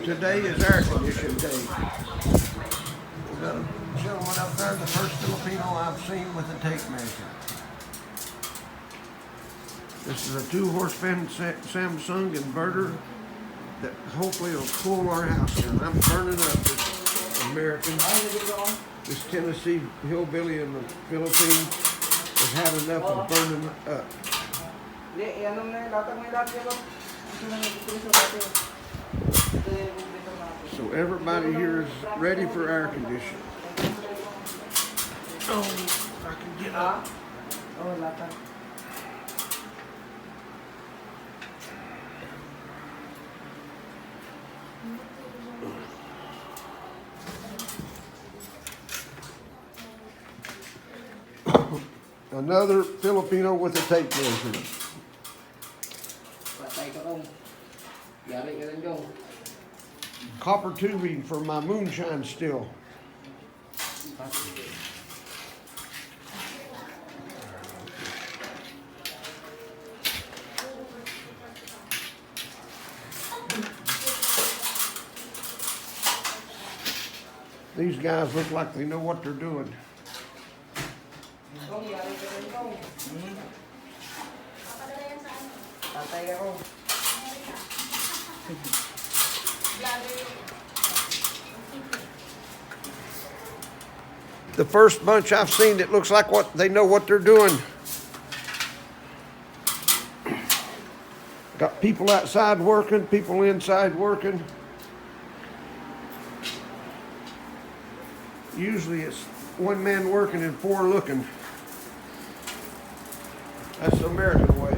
Today is air conditioning day. We've got a gentleman up there, the first Filipino I've seen with a tape measure. This is a 2-horsepower Samsung inverter that hopefully will cool our house down. I'm burning up this American. This Tennessee hillbilly in the Philippines has had enough of burning up. So everybody here is ready for air conditioning. Oh, I can get up. Another Filipino with a tape measure. Copper tubing for my moonshine still. These guys look like they know what they're doing. The first bunch I've seen that looks like what they know what they're doing. Got people outside working, people inside working. Usually it's one man working and 4 looking. That's the American way.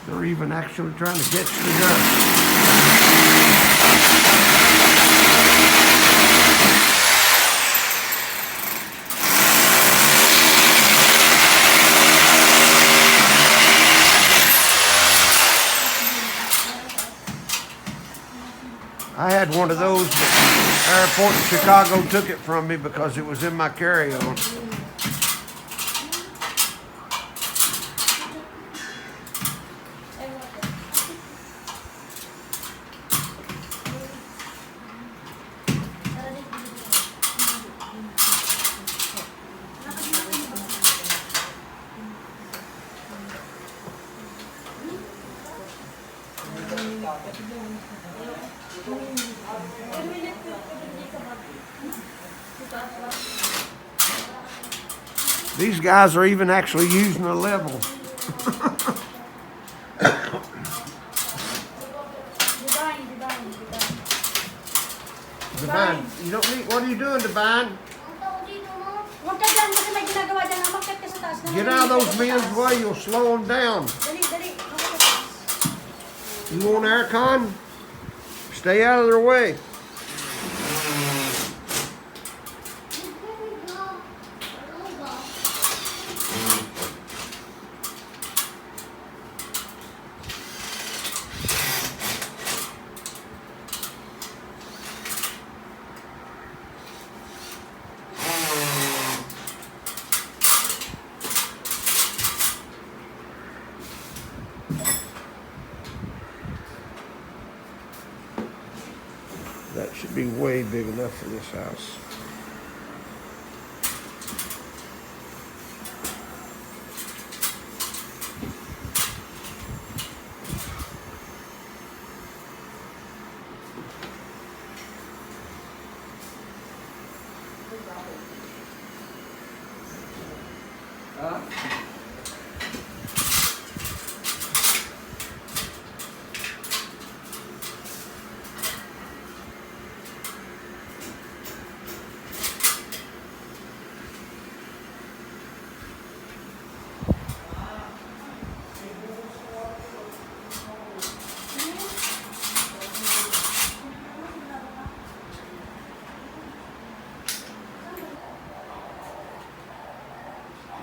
They're even actually trying to catch the dust. I had one of those, but the airport in Chicago took it from me because it was in my carry-on. These guys are even actually using a level. Divine, you don't need, what are you doing, Divine? Get out of those men's way, you'll slow them down. You want aircon? Stay out of their way. That should be way big enough for this house.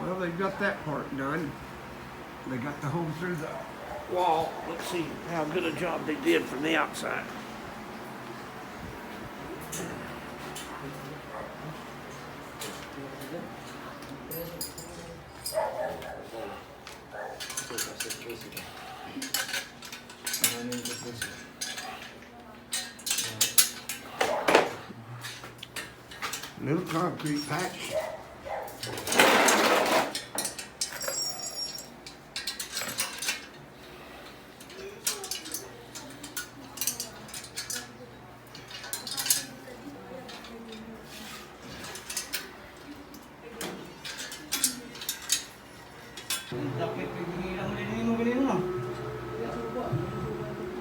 Well, they've got that part done. They got the hole through the wall. Let's see how good a job they did from the outside. Little concrete patch.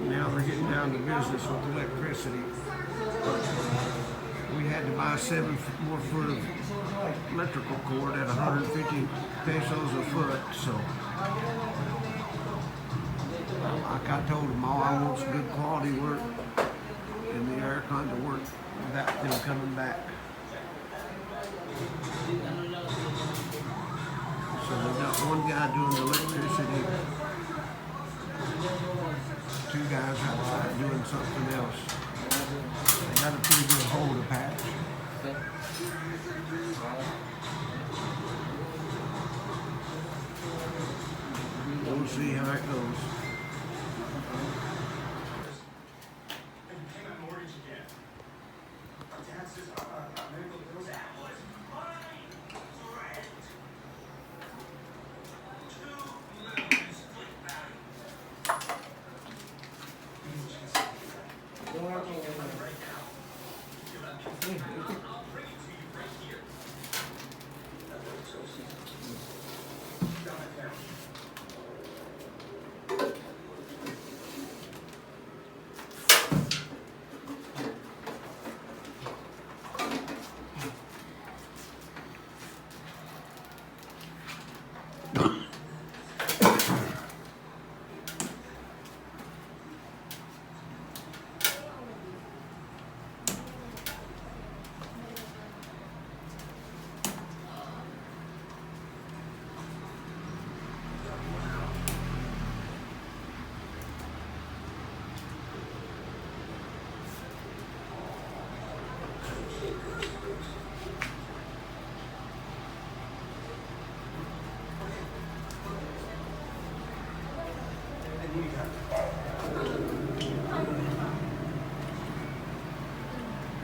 Now we're getting down to business with electricity. We had to buy 7 more foot of electrical cord at 150 pesos a foot, so like I told them, all I want is good quality work and the Aircon to work without them coming back. So they got one guy doing the electricity, 2 guys outside doing something else. They got a pretty good hole to patch. We'll see how it goes.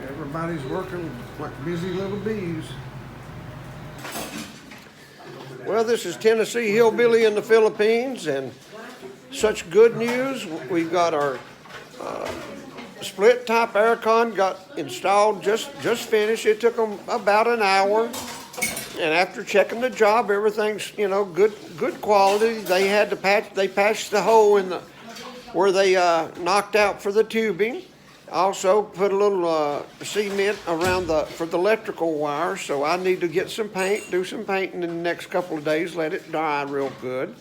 Everybody's working like busy little bees. Well, this is Tennessee Hillbilly in the Philippines, and such good news. We've got our split top Aircon got installed, just finished. It took them about an hour. And after checking the job, everything's, you know, good quality. They had to they patched the hole in the where they knocked out for the tubing. Also put a little cement around for the electrical wire. So I need to get some paint, do some painting in the next couple of days, let it dry real good.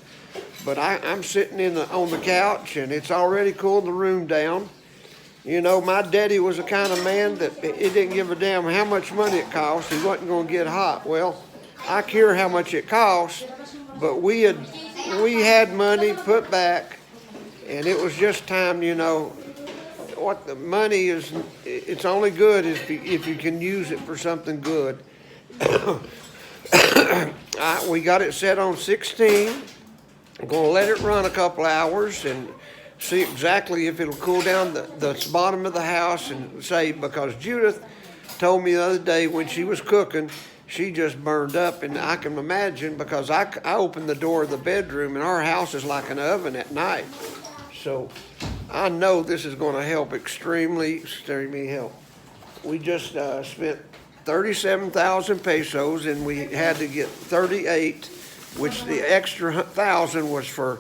But I'm sitting on the couch, and it's already cooled the room down. You know, my daddy was the kind of man that it didn't give a damn how much money it cost. He wasn't going to get hot. Well, I care how much it costs, but we had money put back, and it was just time. You know, what the money is, it's only good if you can use it for something good. We got it set on 16. I'm going to let it run a couple hours and see exactly if it'll cool down the bottom of the house and say, because Judith told me the other day when she was cooking, she just burned up, and I can imagine because I opened the door of the bedroom and our house is like an oven at night. So I know this is going to help extremely help. We just spent 37,000 pesos and we had to get 38, which the extra 1,000 was for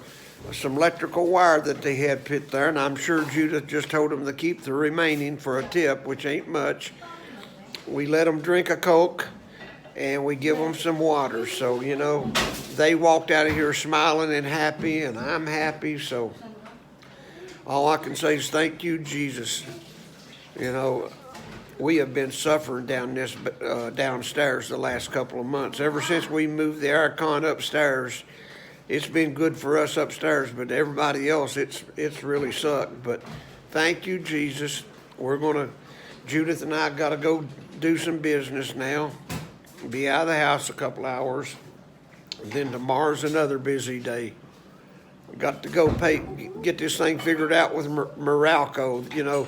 some electrical wire that they had put there, and I'm sure Judith just told them to keep the remaining for a tip, which ain't much. We let them drink a Coke and we give them some water. So, you know, they walked out of here smiling and happy, and I'm happy. So all I can say is thank you, Jesus. You know, we have been suffering downstairs the last couple of months. Ever since we moved the Aircon upstairs, it's been good for us upstairs, but everybody else, it's really sucked. But thank you, Jesus. Judith and I got to go do some business now. Be out of the house a couple hours. And then tomorrow's another busy day. We got to go get this thing figured out with Meralco. You know,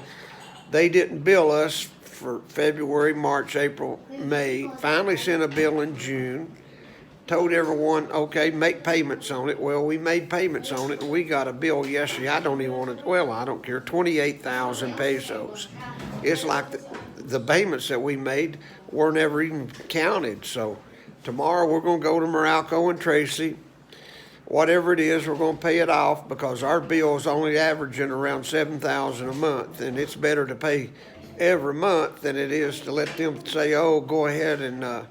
they didn't bill us for February, March, April, May. Finally sent a bill in June. Told everyone, okay, make payments on it. Well, we made payments on it, and we got a bill yesterday. I don't even want to, well, I don't care, 28,000 pesos. It's like the payments that we made were never even counted. So tomorrow we're going to go to Meralco and Tracy. Whatever it is, we're going to pay it off because our bill is only averaging around 7,000 a month, and it's better to pay every month than it is to let them say, oh, go ahead and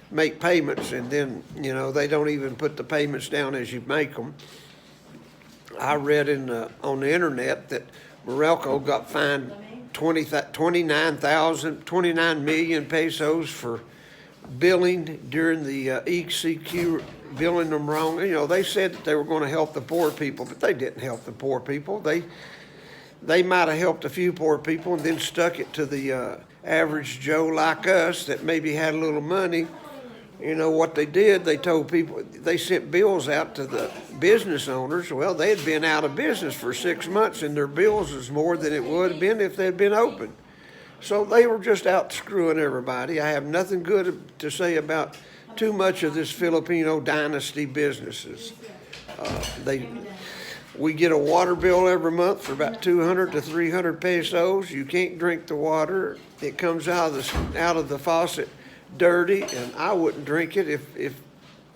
make payments, and then, you know, they don't even put the payments down as you make them. I read on the internet that Meralco got fined 29 million pesos for billing during the ECQ, billing them wrong. You know, they said that they were going to help the poor people, but they didn't help the poor people. They might have helped a few poor people and then stuck it to the average Joe like us that maybe had a little money. You know what they did? They told people, they sent bills out to the business owners. Well, they had been out of business for 6 months, and their bills was more than it would have been if they had been open. So they were just out screwing everybody. I have nothing good to say about too much of this Filipino dynasty businesses. We get a water bill every month for about 200 to 300 pesos. You can't drink the water. It comes out of the faucet dirty, and I wouldn't drink it if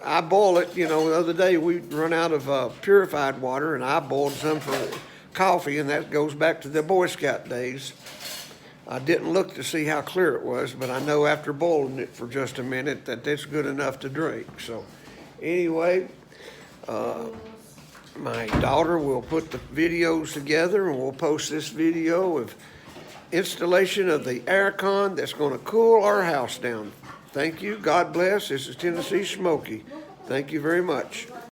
I boil it. You know, the other day we run out of purified water, and I boiled some for coffee, and that goes back to the Boy Scout days. I didn't look to see how clear it was, but I know after boiling it for just a minute that it's good enough to drink. So anyway, my daughter will put the videos together, and we'll post this video of installation of the Aircon that's going to cool our house down. Thank you. God bless. This is Tennessee Smoky. Thank you very much.